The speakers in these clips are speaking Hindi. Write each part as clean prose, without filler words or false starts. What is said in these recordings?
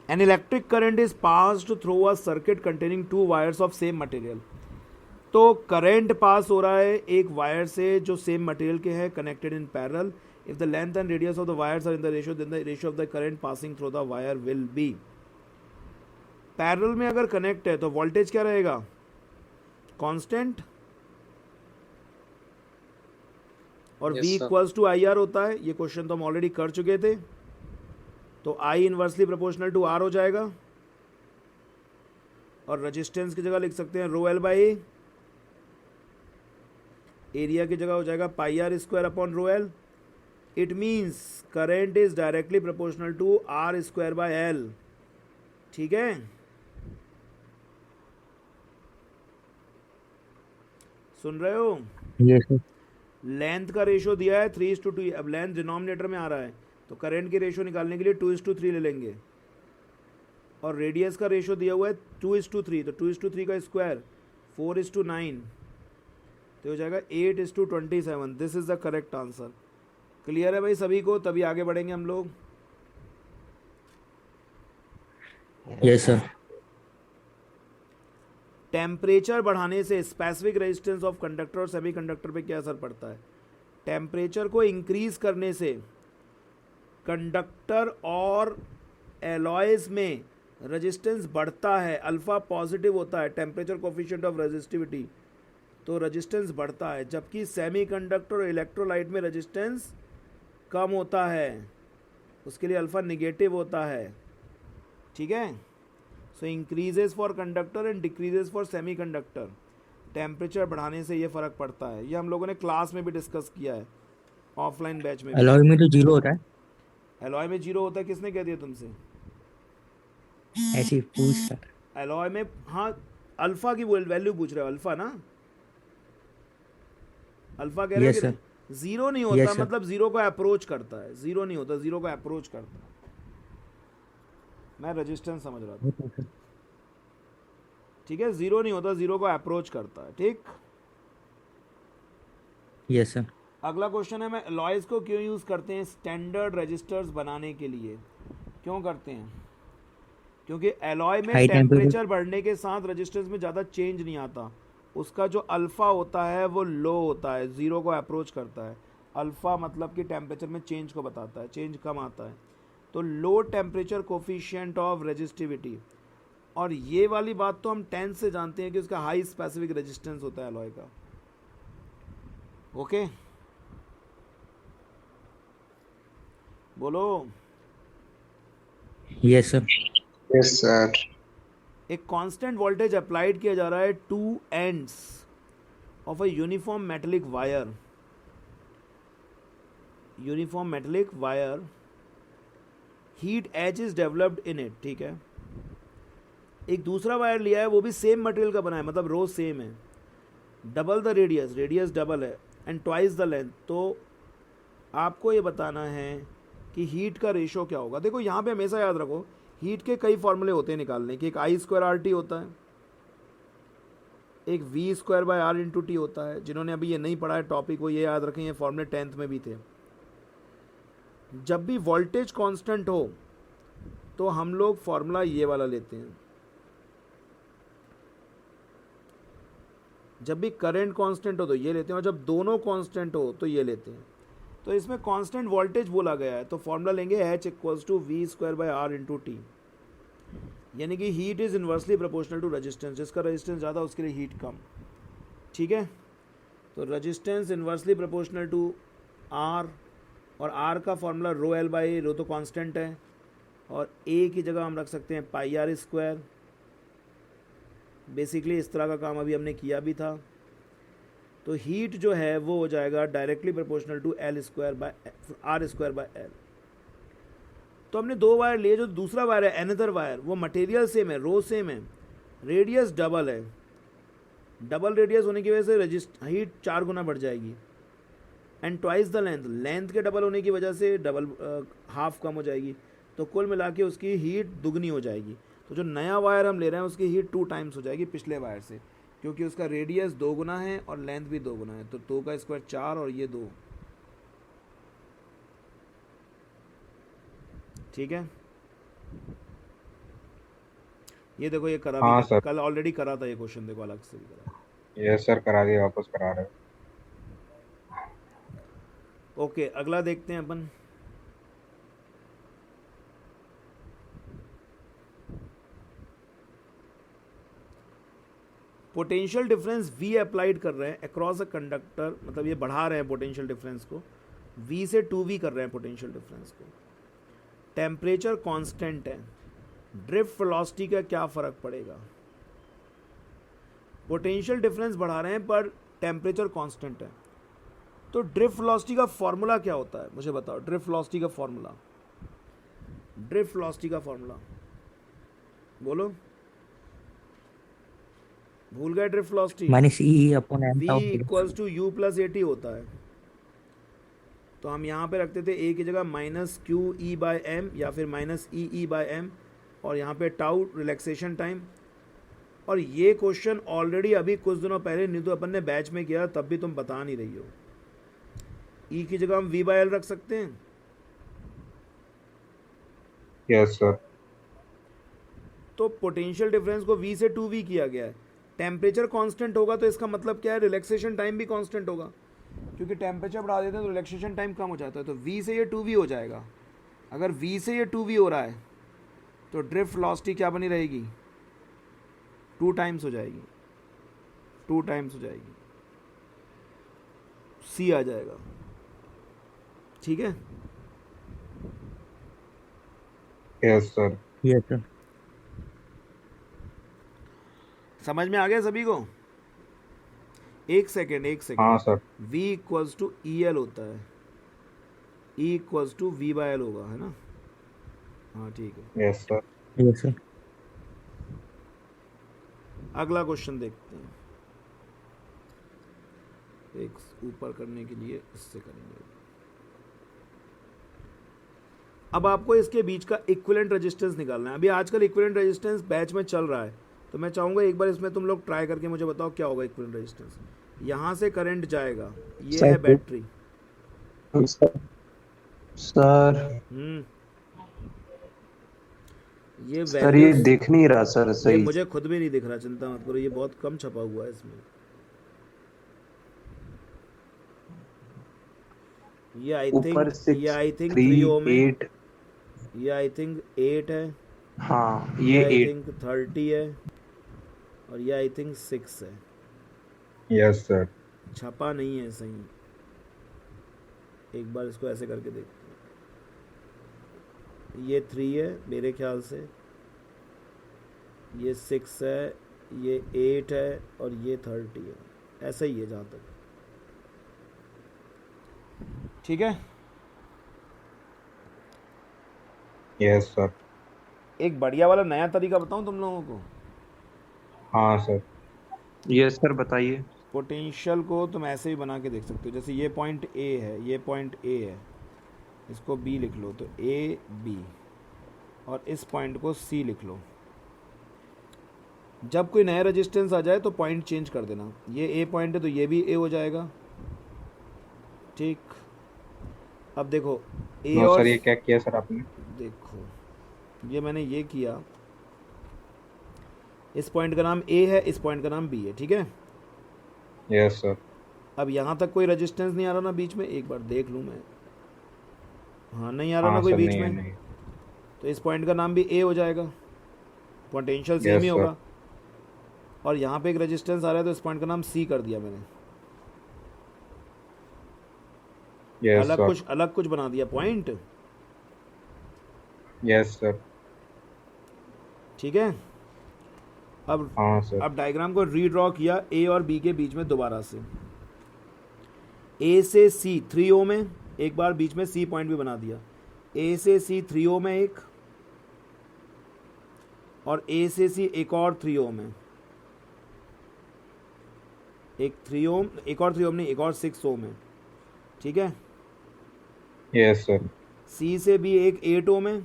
An electric current is passed through a circuit containing two wires of same material. तो करंट पास हो रहा है एक वायर से जो सेम मटेरियल के हैं connected in parallel. If the length and radius of the wires are in the ratio then the ratio of the current passing through the wire will be. Parallel में अगर कनेक्ट है तो वोल्टेज क्या रहेगा? कांस्टेंट. और V equals to I R होता है. ये क्वेश्चन तो हम ऑलरेडी कर चुके थे. तो I inversely proportional to R हो जाएगा. और रेजिस्टेंस की जगह लिख सकते हैं rho L by A. Area की जगह हो जाएगा pi R square upon rho L. It means current is directly proportional to R square by L. ठीक है. सुन रहे हो? Yes sir. लेंथ का रेशियो दिया है 3:2. अब लेंथ डिनोमिनेटर में आ रहा है तो करंट की रेशियो निकालने के लिए 2:3 ले लेंगे. और रेडियस का रेशियो दिया हुआ है 2:3. तो 2:3 का स्क्वायर 4:9 तो हो जाएगा 8:27. This is the correct answer. Clear है भाई सभी को? तभी आगे बढ़ेंगे हम लोग. Yes sir. टेम्परेचर बढ़ाने से स्पेसिफिक रेजिस्टेंस ऑफ कंडक्टर और सेमी कंडक्टर पे क्या असर पड़ता है? टेम्परेचर को इंक्रीज करने से कंडक्टर और एलॉयज में रेजिस्टेंस बढ़ता है. अल्फा पॉजिटिव होता है टेम्परेचर कोफिशिएंट ऑफ रेजिस्टिविटी. तो रेजिस्टेंस बढ़ता है. जबकि सेमी कंडक्टर और इलेक्ट्रोलाइट में रेजिस्टेंस कम होता है. उसके लिए अल्फा निगेटिव होता है. ठीक है. So increases for conductor and decreases for semiconductor. Temperature बढ़ाने से ये फ़र्क पड़ता है. ये हम लोगों ने क्लास में भी डिस्कस किया है, ऑफलाइन बैच में भी. अलॉय में तो जीरो होता है. एलॉय में जीरो होता है? किसने कह दिया तुमसे? ऐसे ही पूछ सर. एलॉय में हाँ अल्फा की वैल्यू पूछ रहे हो? अल्फा ना, अल्फा कह रहे हो यस कि सर. नहीं? जीरो नहीं होता. Yes sir. मतलब जीरो को अप्रोच करता है. जीरो नहीं होता, जीरो को अप्रोच करता है. मैं रेजिस्टेंस समझ रहा था. ठीक है. जीरो नहीं होता, जीरो को अप्रोच करता है. ठीक. Yes sir. अगला क्वेश्चन है, मैं अलॉयज को क्यों यूज़ करते हैं स्टैंडर्ड रजिस्टर्स बनाने के लिए? क्यों करते हैं? क्योंकि एलॉय में हाई टेम्परेचर. टेम्परेचर बढ़ने के साथ रेजिस्टेंस में ज़्यादा चेंज नहीं आता. उसका जो अल्फ़ा होता है वो लो होता है, ज़ीरो को अप्रोच करता है. अल्फ़ा मतलब कि टेम्परेचर में चेंज को बताता है, चेंज कम आता है. तो low temperature coefficient of resistivity. और ये वाली बात तो हम 10 से जानते हैं कि उसका हाई स्पेसिफिक रेजिस्टेंस होता है एलॉय का. ओके बोलो. Yes sir. Yes sir. एक कांस्टेंट वोल्टेज अप्लाइड किया जा रहा है two ends of a uniform metallic wire. Uniform metallic wire. Heat H is developed in it. ठीक है. एक दूसरा वायर लिया है, वो भी सेम मटेरियल का बना है, मतलब रो सेम है. Double the radius, radius double है, एंड ट्वाइस द लेंथ. तो आपको ये बताना है कि हीट का रेशो क्या होगा. देखो यहाँ पे हमेशा याद रखो हीट के कई फॉर्मूले होते हैं निकालने के. एक I²RT होता है, एक V²/R×T होता है. जिन्होंने अभी ये नहीं पढ़ा है टॉपिक वो ये याद रखें, ये फॉर्मूले 10th में भी थे. जब भी वोल्टेज कांस्टेंट हो तो हम लोग फॉर्मूला ये वाला लेते हैं. जब भी करंट कांस्टेंट हो तो ये लेते हैं, और जब दोनों कांस्टेंट हो तो ये लेते हैं. तो इसमें कांस्टेंट वोल्टेज बोला गया है तो फॉर्मूला लेंगे H = V²/R×T. यानी कि heat is inversely proportional to resistance. जिसका रेजिस्टेंस ज़्यादा उसके लिए हीट कम. ठीक है. तो resistance inversely proportional to R, और R का formula rho L by rho तो कांस्टेंट है, और A की जगह हम रख सकते हैं πr². बेसिकली इस तरह का काम अभी हमने किया भी था. तो हीट जो है वो हो जाएगा डायरेक्टली प्रोपोर्शनल टू R²/L. तो हमने दो वायर लिए. जो दूसरा वायर है अनदर वायर, वो मटेरियल सेम है, रो सेम है, रेडियस डबल है. डबल रेडियस होने की वजह से हीट 4 गुना बढ़ जाएगी. And twice the length, length के डबल होने की वजह से डबल हाफ कम हो जाएगी. तो कुल मिला के उसकी हीट दुगनी हो जाएगी. तो जो नया वायर हम ले रहे हैं उसकी हीट 2 टाइम्स हो जाएगी पिछले वायर से, क्योंकि उसका रेडियस 2 गुना है और लेंथ भी 2 गुना है. तो 2 का स्क्वायर 4 और ये 2. ठीक है. ये देखो ये करा भी हाँ था, सर। कल ऑलरेडी करा था ये क्वेश्चन, देखो अलग से भी करा। यस सर, करा दिया, वापस करा रहे हो। ओके अगला देखते हैं अपन। पोटेंशियल डिफरेंस V अप्लाइड कर रहे हैं अक्रॉस अ कंडक्टर, मतलब ये बढ़ा रहे हैं पोटेंशियल डिफरेंस को, V से 2V कर रहे हैं पोटेंशियल डिफरेंस को। टेम्परेचर कांस्टेंट है, ड्रिफ्ट वेलोसिटी का क्या फ़र्क पड़ेगा? पोटेंशियल डिफरेंस बढ़ा रहे हैं पर टेम्परेचर कांस्टेंट है, तो ड्रिफ्ट वेलोसिटी का फॉर्मूला क्या होता है मुझे बताओ। ड्रिफ्ट वेलोसिटी का फॉर्मूला, ड्रिफ्ट वेलोसिटी का फॉर्मूला बोलो, भूल गए drift velocity? Minus E upon M V tau. Equals to U plus A T होता है, तो हम यहाँ पे रखते थे ए की जगह minus Q E by M या फिर माइनस ई बाई एम, और यहाँ पे टाउ रिलैक्सेशन टाइम। और ये क्वेश्चन ऑलरेडी अभी कुछ दिनों पहले नहीं तो अपन ने बैच में किया, तब भी तुम बता नहीं रही हो। ई की जगह हम V बाई एल रख सकते हैं। Yes sir. तो पोटेंशियल डिफरेंस को V से 2V किया गया है। टेम्परेचर कांस्टेंट होगा तो इसका मतलब क्या है, रिलैक्सेशन टाइम भी कांस्टेंट होगा, क्योंकि टेम्परेचर बढ़ा देते हैं तो रिलैक्सेशन टाइम कम हो जाता है, तो V से ये 2V हो जाएगा। अगर V से ये 2V हो रहा है तो ड्रिफ्ट वेलोसिटी क्या बनी रहेगी, 2 टाइम्स हो जाएगी, 2 टाइम्स हो जाएगी, C आ जाएगा। ठीक है, यस सर। Yes sir. समझ में आ गया सभी को? एक सेकेंड हाँ sir. V equals to E L होता है, E equals to V by L होगा, है ना? हाँ ठीक है। Yes sir. Yes sir. अगला क्वेश्चन देखते हैं, एक ऊपर करने के लिए इससे करेंगे। अब आपको इसके बीच का इक्विवेलेंट रेजिस्टेंस निकालना है। अभी आजकल इक्विवेलेंट रेजिस्टेंस बैच में चल रहा है, तो मैं चाहूँगा एक बार इसमें तुम लोग ट्राई करके मुझे बताओ क्या होगा इक्विवेलेंट रेजिस्टेंस। यहाँ से करंट जाएगा, ये है बैटरी। सर ये सर ये वैल्यूज दिख नहीं रहा सर ये सही। मुझे खुद भी नहीं दिख रहा, चिंता मत करो, ये बहुत कम छपा हुआ है इसमें। ये आई ऊपर थिंक 3 ओम है, 638। ये आई थिंक 8 है, हाँ ये ये आई 8। थिंक 30 है, और ये आई थिंक 6 है। Yes sir. छपा नहीं है सही, एक बार इसको ऐसे करके देखते हैं। ये 3 है मेरे ख्याल से, ये 6 है, ये 8 है, और ये 30 है, ऐसा ही है जहाँ तक। ठीक है, यस सर। एक बढ़िया वाला नया तरीका बताऊं तुम लोगों को। हाँ सर। यस सर बताइए। पोटेंशियल को तुम ऐसे भी बना के देख सकते हो, जैसे ये पॉइंट ए है, ये पॉइंट ए है, इसको बी लिख लो, तो ए बी, और इस पॉइंट को सी लिख लो। जब कोई नया रेजिस्टेंस आ जाए तो पॉइंट चेंज कर देना। ये ए पॉइंट है तो ये भी ए हो जाएगा। ठीक, अब देखो ए नो और सर, ये क्या किया सर आपने? देखो ये मैंने ये किया, इस पॉइंट का नाम ए है, इस पॉइंट का नाम बी है। ठीक है, यस सर। अब यहाँ तक कोई रेजिस्टेंस नहीं आ रहा ना बीच में, एक बार देख लूँ मैं। हाँ नहीं आ रहा ना हाँ कोई सर, बीच नहीं है, में, नहीं। तो इस पॉइंट का नाम भी ए हो जाएगा, potential same yes he sir. होगा। और यहाँ पे एक रेजिस्टेंस आ रहा है तो इस पॉइंट का नाम सी कर दिया मैंने, यस सर। अलग कुछ बना दिया पॉइंट। Yes sir. ठीक है, अब हाँ सर। अब डायग्राम को रीड्रॉ किया ए और बी के बीच में दोबारा से। ए से सी 3 ओम है, एक बार बीच में सी पॉइंट भी बना दिया। ए से सी 3 ओम है एक, और ए से सी एक और 3 ओम है, एक 3 ओम, एक और 3 ओम नहीं, एक और 6 ओम है। ठीक है, यस सर। सी से भी एक 8 ओम है,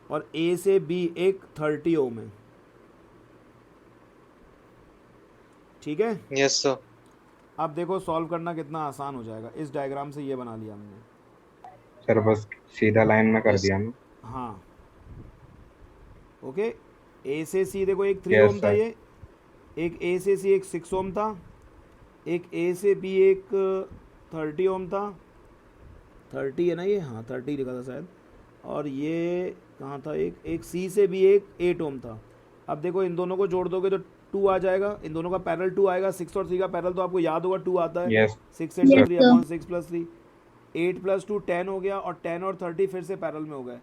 और ए से बी एक 30 ओम है। ठीक है, यस सर। अब देखो सॉल्व करना कितना आसान हो जाएगा। इस डायग्राम से ये बना लिया हमने। सर बस सीधा लाइन में कर दिया ना। हाँ, ओके, ए से सी देखो, एक 3 Yes, ओम था sir. ये, एक ए से सी एक 6 ओम था, एक ए से बी एक 30 ओम था, 30 है ना ये, हाँ 30 लिखा था शायद, और ये कहाँ था, एक सी से भी एक 8 ओम था। अब देखो इन दोनों को जोड़ दोगे तो 2 आ जाएगा, इन दोनों का पैरेलल 2 आएगा, 6 और 3 का पैरेलल तो आपको याद होगा 2 आता है, Yes. 6 into Yes, 3 sir. Upon 6 plus 3, 8 plus 2 10 हो गया, और 10 और 30 फिर से पैरेलल में हो गए,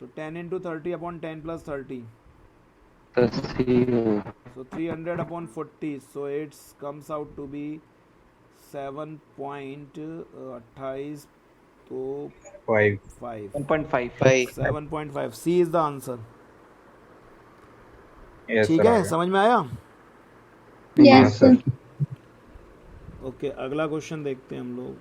तो 10 into 30 upon 10 plus 30, so 300 upon 40, so it comes out to be 7.28 तो 5. 5, 1.5 7.5, C is the answer। Yes, ठीक sir. है, आ गया. समझ में आया? Yes, sir. ओके, अगला क्वेश्चन देखते हैं हम लोग।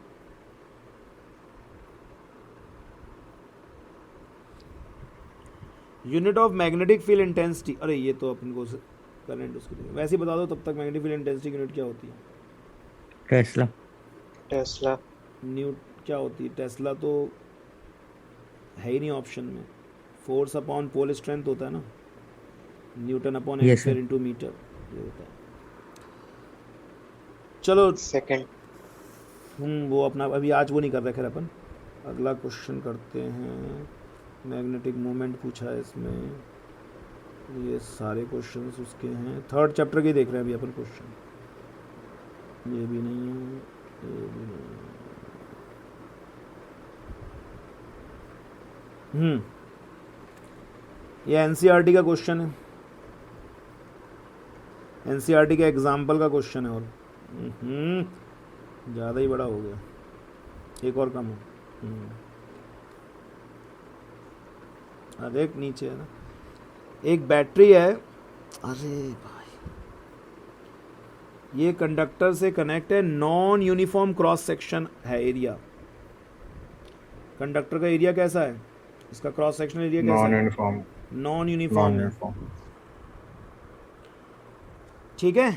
Unit of magnetic field intensity, अरे ये तो अपन को करंट उसके लिए वैसे ही बता दो, तब तक मैग्नेटिक फील्ड इंटेंसिटी की यूनिट क्या होती है? टेस्ला। टेस्ला। न्यूट क्या होती है? टेस्ला तो है ही नहीं ऑप्शन में, फोर्स अपॉन पोल स्ट्रेंथ होता है ना, newton upon Yes, ampere sir. Into metre ये होता है। चलो सेकंड। वो अपना अभी आज वो नहीं कर रहे, खैर अपन अगला क्वेश्चन करते हैं। मैग्नेटिक मोमेंट पूछा है इसमें, ये सारे क्वेश्चंस उसके हैं, 3rd चैप्टर के देख रहे हैं अभी अपन क्वेश्चन, ये भी नहीं है, ये भी नहीं है। ये एनसीईआरटी का क्वेश्चन है, एनसीईआरटी के एग्जाम्पल का क्वेश्चन है, और ज़्यादा ही बड़ा हो गया, एक और कम हो। अरे एक नीचे है ना, एक बैटरी है, अरे भाई ये कंडक्टर से कनेक्ट है, नॉन यूनिफॉर्म क्रॉस सेक्शन है एरिया, कंडक्टर का एरिया कैसा है, इसका क्रॉस सेक्शनल एरिया कैसा है? Non-uniform. नॉन यूनिफॉर्म है, Non-uniform. ठीक है।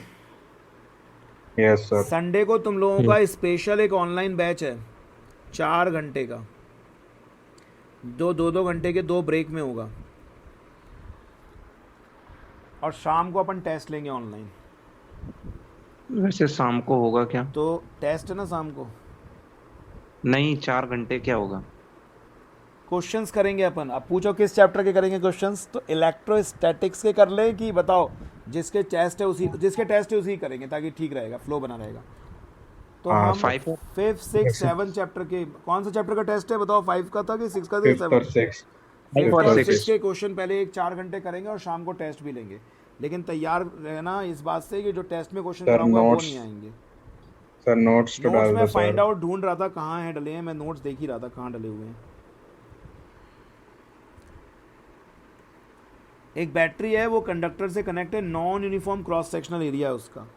Yes, sir. संडे को तुम लोगों का स्पेशल एक ऑनलाइन बैच है, 4 घंटे का, दो घंटे के 2 ब्रेक में होगा, और शाम को अपन टेस्ट लेंगे ऑनलाइन। वैसे शाम को होगा क्या? तो टेस्ट है ना शाम को, नहीं, 4 घंटे क्या होगा? क्वेश्चंस करेंगे अपन। अब पूछो किस चैप्टर के करेंगे क्वेश्चंस, तो इलेक्ट्रोस्टैटिक्स के कर ले कि बताओ, जिसके टेस्ट है उसी करेंगे, ताकि ठीक रहेगा, फ्लो बना रहेगा। तो हाँ, हम 5 5, 6, 7 चैप्टर के, कौन सा चैप्टर का टेस्ट है बताओ, 5 का था कि 6 का था, 5th और 6th. 5 Fifth और और 6 sixth. के क्वेश्चन पहले 4 घंटे करेंगे, और शाम को टेस्ट भी लेंगे, लेकिन तैयार रहना इस बात से कि जो टेस्ट में क्वेश्चन Sir, कराऊंगा वो notes. नहीं आएंगे। Sir, notes तो नोट्स डाल में दो फाइंड sir. आउट ढूंढ रहा था कहाँ है डले हैं, मैं नोट्स देख ही रहा था कहाँ डले हुए हैं। एक बैटरी है, वो कंडक्टर से कनेक्ट है, non uniform cross sectional area है उसका,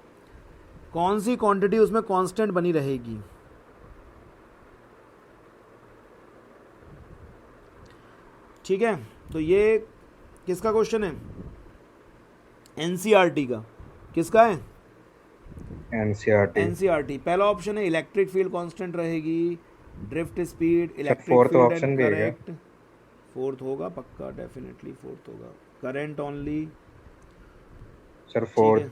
कौन सी क्वांटिटी उसमें कांस्टेंट बनी रहेगी? ठीक है, तो ये किसका क्वेश्चन है? एनसीईआरटी का। किसका है? NCERT. एनसीईआरटी। पहला ऑप्शन है इलेक्ट्रिक फील्ड कांस्टेंट रहेगी, drift speed, electric fourth field option and भी है क्या? करेक्ट। फोर्थ होगा पक्का, डेफिनेटली फोर्थ होगा, करंट ओनली। Sir, ठीक 4th. है,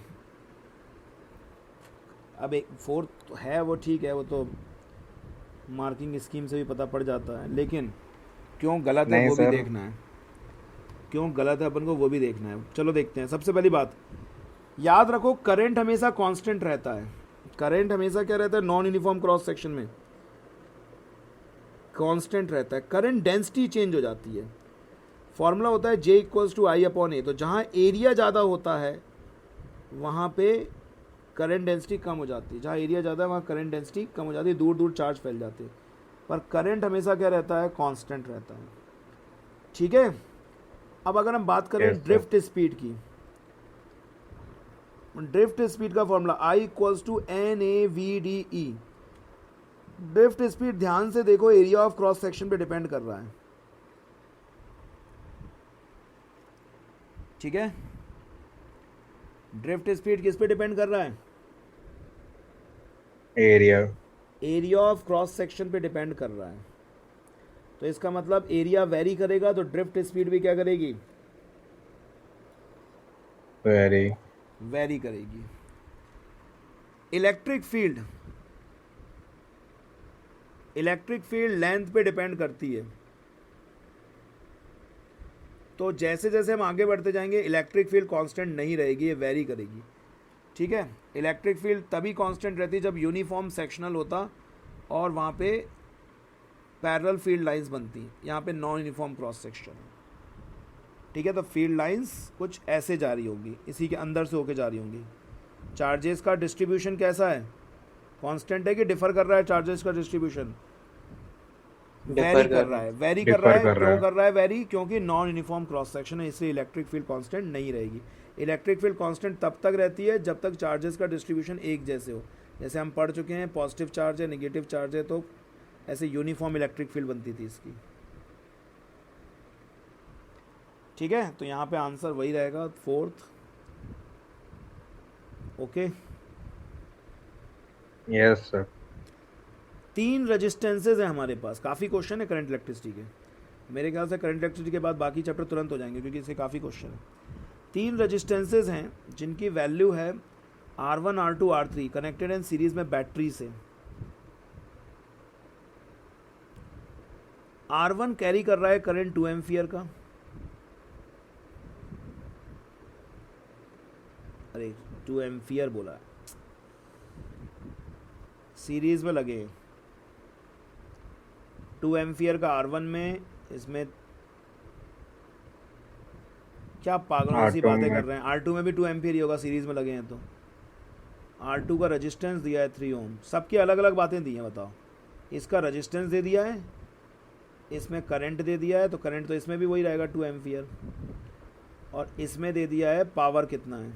अब एक फोर्थ है वो, ठीक है, वो तो मार्किंग स्कीम से भी पता पड़ जाता है, लेकिन क्यों गलत है नहीं वो भी सर. देखना है, क्यों गलत है अपन को वो भी देखना है। चलो देखते हैं। सबसे पहली बात याद रखो, करंट हमेशा कांस्टेंट रहता है। करंट हमेशा क्या रहता है? नॉन यूनिफॉर्म क्रॉस सेक्शन में कांस्टेंट रहता है। करंट डेंसिटी चेंज हो जाती है। फॉर्मूला होता है J = I/A। तो जहाँ एरिया ज़्यादा होता है वहाँ पे करंट डेंसिटी कम हो जाती है, जहाँ एरिया ज़्यादा है वहाँ करंट डेंसिटी कम हो जाती है, दूर दूर चार्ज फैल जाते हैं, पर करंट हमेशा क्या रहता है? कांस्टेंट रहता है। ठीक है, अब अगर हम बात करें Yes, sir. ड्रिफ्ट स्पीड की, ड्रिफ्ट स्पीड का formula I = NAVDE। Drift speed ध्यान से देखो, एरिया ऑफ क्रॉस सेक्शन पे डिपेंड कर रहा है। ठीक है, ड्रिफ्ट स्पीड किस पे डिपेंड कर रहा है? Area. Area of cross section पे डिपेंड कर रहा है। तो इसका मतलब एरिया वेरी करेगा तो ड्रिफ्ट स्पीड भी क्या करेगी? Very. वेरी करेगी। Electric field, electric field length पे डिपेंड करती है। तो जैसे जैसे हम आगे बढ़ते जाएंगे इलेक्ट्रिक फील्ड कांस्टेंट नहीं रहेगी, ये वेरी करेगी। ठीक है, इलेक्ट्रिक फील्ड तभी कांस्टेंट रहती है जब यूनिफॉर्म सेक्शनल होता और वहाँ पे पैरेलल फील्ड लाइंस बनती। यहाँ पे नॉन यूनिफॉर्म क्रॉस सेक्शन है। ठीक है, तो फील्ड लाइंस कुछ ऐसे जा रही होंगी, इसी के अंदर से होके जा रही होंगी। चार्जेस का डिस्ट्रीब्यूशन कैसा है, कांस्टेंट है कि डिफर कर रहा है? चार्जेस का डिस्ट्रीब्यूशन वेरी कर रहा है, वेरी कर रहा है। क्यों कर रहा है वेरी? क्योंकि नॉन यूनिफॉर्म क्रॉस सेक्शन है, इसलिए इलेक्ट्रिक फील्ड कांस्टेंट नहीं रहेगी। इलेक्ट्रिक फील्ड कांस्टेंट तब तक रहती है जब तक चार्जेस का डिस्ट्रीब्यूशन एक जैसे हो। जैसे हम पढ़ चुके हैं, पॉजिटिव चार्ज है, नेगेटिव चार्ज है, तो ऐसे यूनिफॉर्म इलेक्ट्रिक फील्ड बनती थी इसकी। ठीक है, तो यहाँ पे आंसर वही रहेगा, fourth. Okay, Yes, sir. 3 resistances हैं हमारे पास। काफ़ी क्वेश्चन है करंट इलेक्ट्रिसिटी के, मेरे ख्याल से करंट इलेक्ट्रिसिटी के बाद बाकी चैप्टर तुरंत हो जाएंगे क्योंकि इससे काफ़ी क्वेश्चन है। 3 रेजिस्टेंसेज हैं जिनकी वैल्यू है R1, R2, R3, connected in series में बैटरी से। R1 कैरी कर रहा है करंट 2 एम्पियर का, अरे 2 एम्पियर बोला है, सीरीज में लगे 2 एम्पियर का R1 में। इसमें क्या पागलों सी R2 बातें में। कर रहे हैं, R2 में भी 2 एम्पियर ही होगा, सीरीज में लगे हैं तो। R2 का रेजिस्टेंस दिया है 3 ओम, सबकी अलग अलग बातें दी हैं, बताओ। इसका रेजिस्टेंस दे दिया है, इसमें करंट दे दिया है, तो करंट तो इसमें भी वही रहेगा 2 एम्पियर, और इसमें दे दिया है पावर कितना है,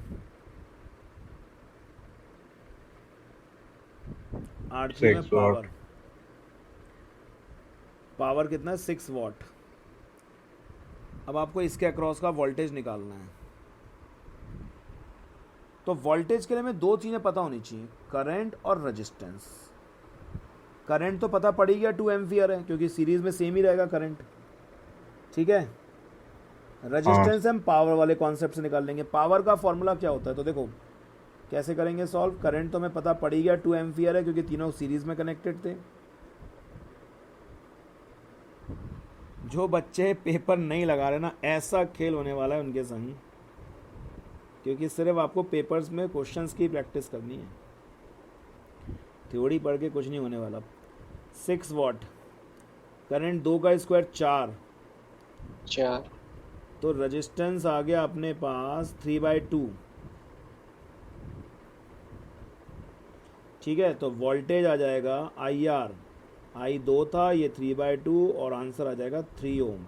R3 में 6 पावर, watt। पावर कितना है, 6 वाट। अब आपको इसके अक्रॉस का वोल्टेज निकालना है। तो वोल्टेज के लिए हमें 2 चीज़ें पता होनी चाहिए, करंट और रेजिस्टेंस। करंट तो पता पड़ ही गया 2 एम्पियर है क्योंकि सीरीज में सेम ही रहेगा करंट। ठीक है, रेजिस्टेंस हम पावर वाले कॉन्सेप्ट से निकाल लेंगे। पावर का फॉर्मूला क्या होता है, तो देखो कैसे करेंगे सॉल्व। करंट तो हमें पता पड़ ही गया 2 एम्पियर है क्योंकि तीनों सीरीज में कनेक्टेड थे। जो बच्चे पेपर नहीं लगा रहे ना, ऐसा खेल होने वाला है उनके संग, क्योंकि सिर्फ आपको पेपर्स में क्वेश्चंस की प्रैक्टिस करनी है, थ्योरी पढ़ के कुछ नहीं होने वाला। 6 वाट, करंट 2 का स्क्वायर 4, तो रेजिस्टेंस आ गया अपने पास 3/2। ठीक है, तो वोल्टेज आ जाएगा IR, I 2 था, ये 3/2, और आंसर आ जाएगा 3 ओम,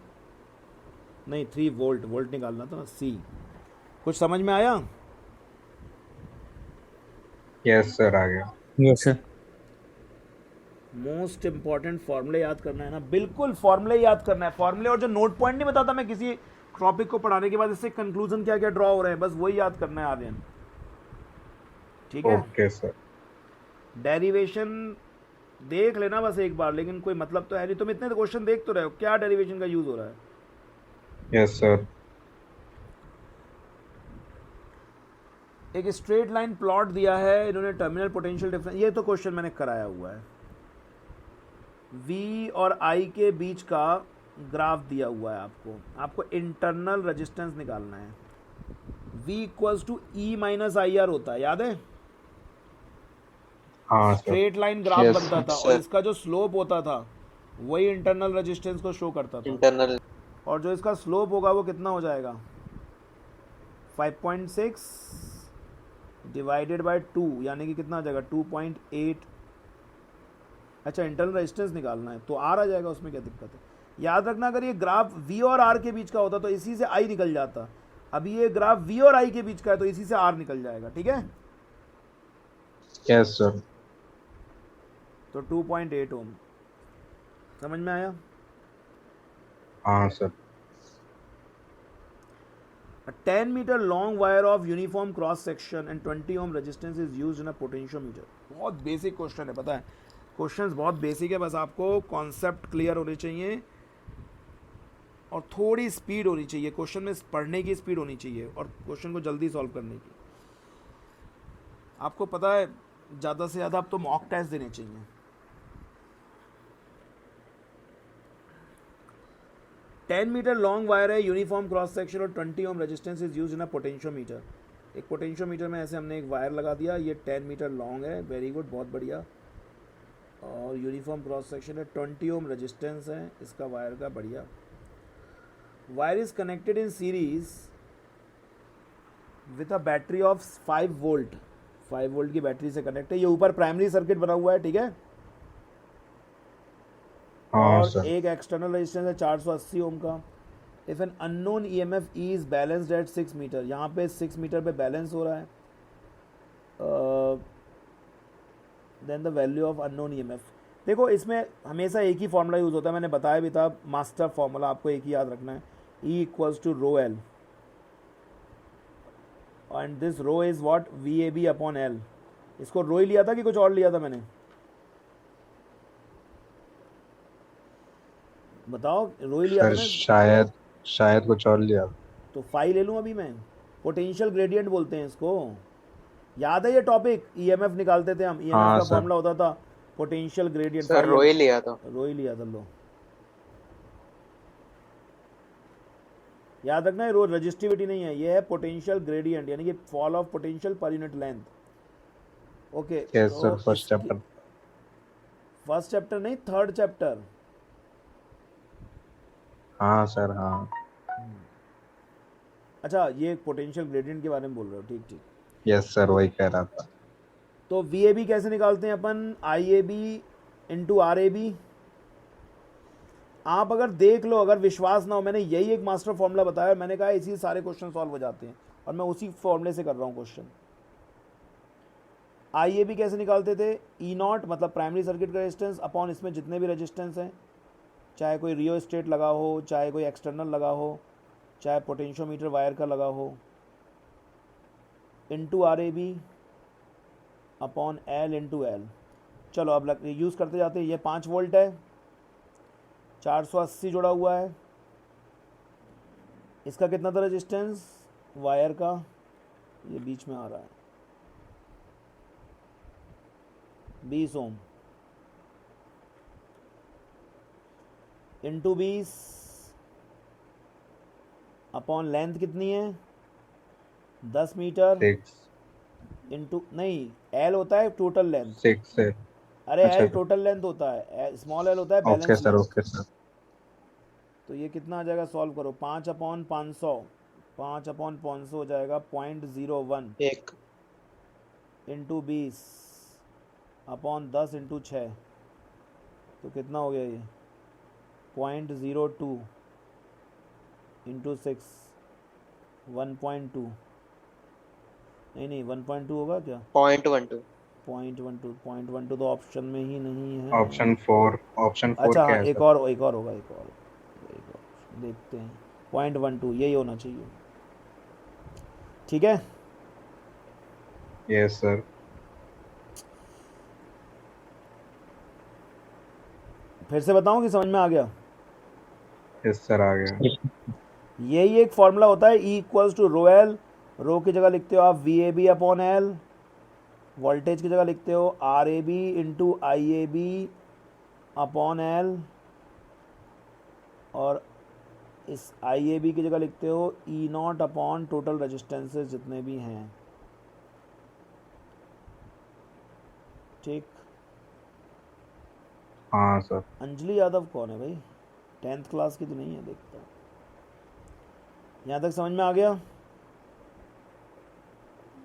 नहीं 3 वोल्ट, वोल्ट निकालना था ना, C। कुछ समझ में आया? Yes, sir, आ गया। Yes sir. मोस्ट इंपॉर्टेंट फॉर्मूले याद करना है ना, बिल्कुल फॉर्मूले याद करना है। फॉर्मूले और जो नोट पॉइंट नहीं बताता मैं किसी टॉपिक को पढ़ाने के बाद, इससे कंक्लूजन क्या क्या ड्रॉ हो रहे हैं, बस वही याद करना है आर्यन। ठीक है, Okay, sir. डेरिवेशन देख लेना बस एक बार, लेकिन कोई मतलब तो है नहीं। तुम इतने क्वेश्चन देख तो रहे हो, क्या डेरिवेशन का यूज हो रहा है? Yes, sir. एक स्ट्रेट लाइन प्लॉट दिया है इन्होंने, टर्मिनल पोटेंशियल डिफरेंस, ये तो क्वेश्चन मैंने कराया हुआ है। V और I के बीच का ग्राफ दिया हुआ है आपको इंटरनल रेजिस्टेंस निकालना है। V equals to E minus IR होता है, याद है? हाँ sir. Straight line graph Yes, बनता था और sir. इसका जो स्लोप होता था वही इंटरनल रेजिस्टेंस को शो करता था। इंटरनल और जो इसका स्लोप होगा वो कितना हो जाएगा, 5.6 डिवाइडेड बाय 2, यानी कि कितना आ जाएगा 2.8। अच्छा, इंटरनल रेजिस्टेंस निकालना है तो R आ जाएगा, उसमें क्या दिक्कत है? याद रखना, अगर ये ग्राफ V और R के बीच का होता तो इसी से I निकल जाता। अभी ये ग्राफ V और I के बीच का है तो इसी से R निकल जाएगा। ठीक है, Yes, sir. तो 2.8 ओम। समझ में आया? हाँ sir. A 10 meter long wire of uniform cross section and 20 ohm resistance is used in a potentiometer। बहुत बेसिक क्वेश्चन है, पता है क्वेश्चंस बहुत बेसिक है, बस आपको कॉन्सेप्ट क्लियर होने चाहिए और थोड़ी स्पीड होनी चाहिए क्वेश्चन में, पढ़ने की स्पीड होनी चाहिए और क्वेश्चन को जल्दी सॉल्व करने की। आपको पता है ज़्यादा से ज़्यादा आप तो मॉक टेस्ट देने चाहिए। टेन मीटर लॉन्ग वायर है, यूनिफॉर्म क्रॉस सेक्शन और 20 ohm resistance is use in a potentiometer. एक पोटेंशियोमीटर में ऐसे हमने एक वायर लगा दिया, ये 10 मीटर लॉन्ग है, वेरी गुड, बहुत बढ़िया, और यूनिफॉर्म क्रॉस सेक्शन है, 20 ओम रेजिस्टेंस है इसका वायर का, बढ़िया। Wire is connected in series with a battery of 5 volt, 5 volt की बैटरी से कनेक्ट है। ये ऊपर प्राइमरी सर्किट बना हुआ है, ठीक है, हाँ और सर। एक एक्सटर्नल रेजिस्टेंस है 480 ओम का। If an unknown EMF E is balanced at 6 metre, यहाँ पे 6 मीटर पे बैलेंस हो रहा है, then the value of unknown EMF. देखो इसमें हमेशा एक ही फॉर्मूला यूज़ होता है, मैंने बताया भी था, मास्टर फॉर्मूला आपको एक ही याद रखना है, E equals to rho L, and this rho is what, V A B upon L. इसको रो ही लिया था कि कुछ और लिया था मैंने, बताओ, रो ही लिया था सर ना, शायद शायद कुछ और लिया। तो फाइल ले लूँ अभी मैं, पोटेंशियल ग्रेडियंट बोलते हैं इसको, याद है ये टॉपिक, ईएमएफ निकालते थे हम, ईएमएफ हाँ का सर। फॉर्मूला होता था पोटेंशियल ग्रेडियंट, सर रोए लिया था। रो ही लिया था, लो याद रखना है, रो रजिस्टिविटी नहीं है, ये है पोटेंशियल ग्रेडियंट, यानी कि fall of potential per unit length. Okay, yes sir, first chapter. First chapter नहीं, थर्ड चैप्टर। हाँ सर, हाँ। अच्छा, ये पोटेंशियल ग्रेडियंट के बारे में बोल रहे हो, ठीक ठीक। यस सर, वही कह रहा था। तो वी ए बी कैसे निकालते हैं अपन, I A B into R A B. आप अगर देख लो, अगर विश्वास ना हो, मैंने यही एक मास्टर फॉर्मूला बताया और मैंने कहा इसी सारे क्वेश्चन सॉल्व हो जाते हैं, और मैं उसी फॉर्मूले से कर रहा हूँ क्वेश्चन। आई ए बी कैसे निकालते थे, ई नॉट मतलब प्राइमरी सर्किट का रेजिस्टेंस अपॉन इसमें जितने भी रेजिस्टेंस हैं, चाहे कोई रियो स्टेट लगा हो, चाहे कोई एक्सटर्नल लगा हो, चाहे पोटेंशियोमीटर वायर का लगा हो, into R A B upon L into L. चलो अब यूज़ करते जाते हैं। ये 5 वोल्ट है, 480 जुड़ा हुआ है, इसका कितना था रेजिस्टेंस वायर का, ये बीच में आ रहा है 20 ओम, इंटू 20 अपॉन लेंथ कितनी है 10 मीटर, 6 इंटू नहीं, एल होता है टोटल लेंथ, 6 से। अरे अच्छा एल सर। टोटल लेंथ होता है, स्मॉल एल होता है okay balance sir, length. Okay sir. तो ये कितना आ जाएगा, सॉल्व करो, 5/500, 5/500 हो जाएगा 0.01 एक इंटू 20 अपॉन 10 इंटू 6, तो कितना हो गया ये 0.02 इंटू 6, 1.2, नहीं 1.2 होगा क्या, 0.12 0.12 तो ऑप्शन में ही नहीं है। ऑप्शन 4 अच्छा क्या हाँ, है एक सर? और होगा, एक और देखते हैं, 0.12 यही होना चाहिए, ठीक है। Yes sir. फिर से बताऊं कि समझ में आ गया, यस सर, आ गया। यही एक फॉर्मूला होता है, E equals to rho L, rho की जगह लिखते हो आप V A B upon L, voltage की जगह लिखते हो R A B into I A B upon L, और इस आई ए बी की जगह लिखते हो E naught upon total resistances जितने भी हैं, ठीक। हाँ सर। अंजलि यादव कौन है भाई, 10th क्लास की तो नहीं है, देखता हूँ। यहाँ तक समझ में आ गया,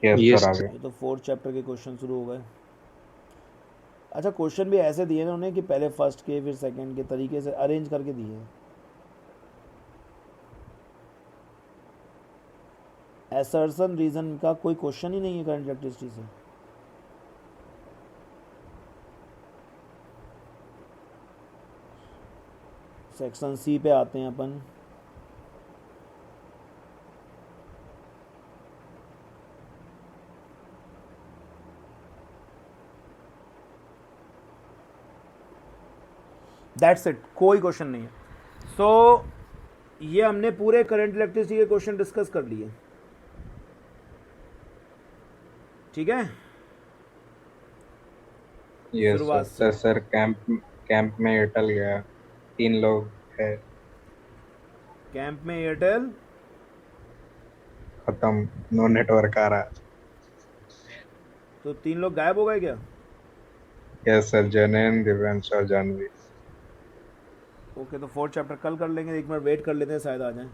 यस Yes, सर, आ गया। ये तो 4th चैप्टर के क्वेश्चन शुरू हो गए। अच्छा, क्वेश्चन भी ऐसे दिए ना उन्हें कि पहले फर्स्ट के फिर सेकंड के तरीके से अरेंज करके दिए हैं। असर्शन रीजन का कोई क्वेश्चन ही नहीं है करंट इलेक्ट्रिसिटी से। सेक्शन सी पे आते हैं अपन। दैट्स इट, कोई क्वेश्चन नहीं है। सो ये हमने पूरे करंट इलेक्ट्रिसिटी के क्वेश्चन डिस्कस कर लिए, ठीक है। यस शुरुआत सर। सर कैंप में एयरटेल गया, 3 लोग है, कैंप में एयरटेल खत्म, नो नेटवर्क आ रहा। तो 3 लोग गायब हो गए क्या? यस सर, जैन, दिव्यांश और जानवी। ओके, तो 4th चैप्टर कल कर लेंगे, एक मिनट वेट कर लेते हैं, शायद आ जाएं।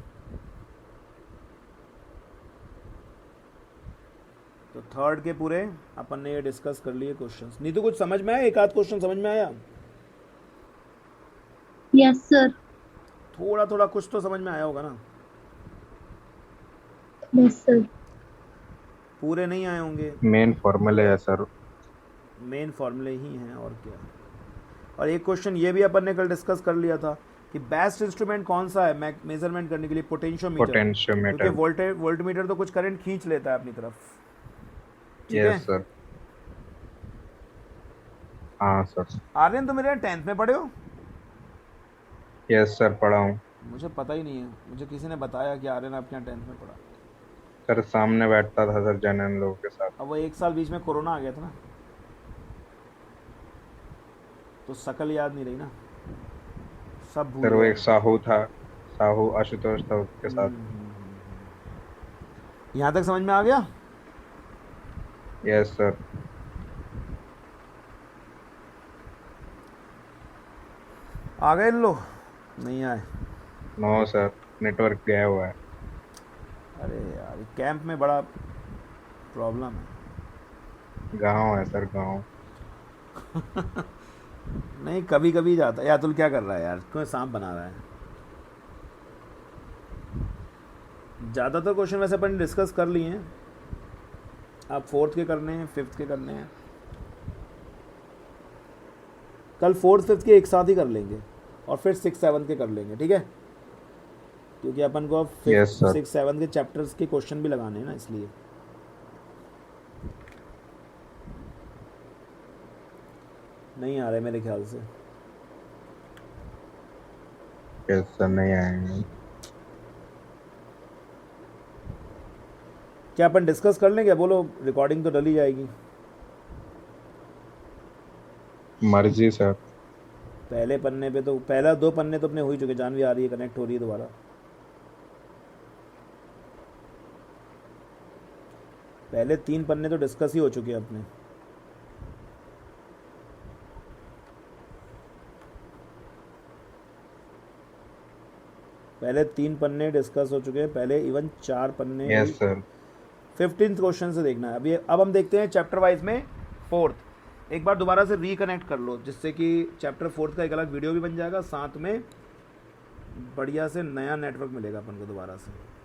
तो 3rd के पूरे अपन ने ये डिस्कस कर लिए क्वेश्चंस। नहीं तो कुछ समझ में आया? एक आध क्वेश्चन समझ में आया? Yes sir. थोड़ा थोड़ा कुछ तो समझ में आया होगा ना? Yes sir. पूरे नहीं आए होंगे, मेन फॉर्मूले है सर। मेन फॉर्मूले ही हैं और क्या। और एक क्वेश्चन ये भी अपन ने कल डिस्कस कर लिया था कि बेस्ट इंस्ट्रूमेंट कौन सा है मेजरमेंट करने के लिए? पोटेंशियोमीटर। पोटेंशियोमीटर। क्योंकि वोल्टमीटर तो कुछ करंट खींच लेता है अपनी तरफ, ठीक है। Yes sir. हाँ सर। आर्यन, तुम मेरे 10th में पढ़े हो? यस सर, पढ़ा हूँ। मुझे पता ही नहीं है, मुझे किसी ने बताया कि आर्यन आपके यहाँ 10th में पढ़ा। सर सामने बैठता था सर जैन लोगों के साथ। अब वो 1 साल बीच में कोरोना आ गया था ना, तो शकल याद नहीं रही ना, सब भूल सर वो गया। एक साहू था, साहू आशुतोष था उसके साथ। यहाँ तक समझ में आ गया? Yes sir. आ गए इन लोग? नहीं आए? नो सर, नेटवर्क गया हुआ है। अरे यार, कैंप में बड़ा प्रॉब्लम है। गाँव है सर, गाँव। नहीं, कभी कभी जाता है। अतुल क्या कर रहा है यार? क्यों सांप बना रहा है? ज़्यादातर क्वेश्चन वैसे अपन डिस्कस कर लिए हैं। अब 4th के करने हैं, 5th के करने हैं। कल 4th 5th के एक साथ ही कर लेंगे और फिर 6th 7th के कर लेंगे, ठीक है। क्योंकि अपन को 5th Yes, sir. 6th 7th के चैप्टर्स के क्वेश्चन भी लगाने हैं ना, इसलिए। नहीं आ रहे मेरे ख्याल से। यस सर, नहीं आएंगे। क्या अपन डिस्कस कर लेंगे? बोलो, रिकॉर्डिंग तो डली जाएगी। मर्जी सर। पहले पन्ने पे तो, पहला 2 पन्ने तो अपने हो ही चुके। जानवी आ रही है, कनेक्ट हो रही है दोबारा। पहले 3 पन्ने तो डिस्कस ही हो चुके हैं अपने। पहले 3 पन्ने डिस्कस हो चुके हैं, पहले इवन 4 पन्ने। Yes sir. 15th क्वेश्चन से देखना है। अब हम देखते हैं चैप्टर वाइज में 4th। एक बार दोबारा से रिकनेक्ट कर लो, जिससे कि चैप्टर 4th का एक अलग वीडियो भी बन जाएगा, साथ में बढ़िया से नया नेटवर्क मिलेगा अपन को दोबारा से।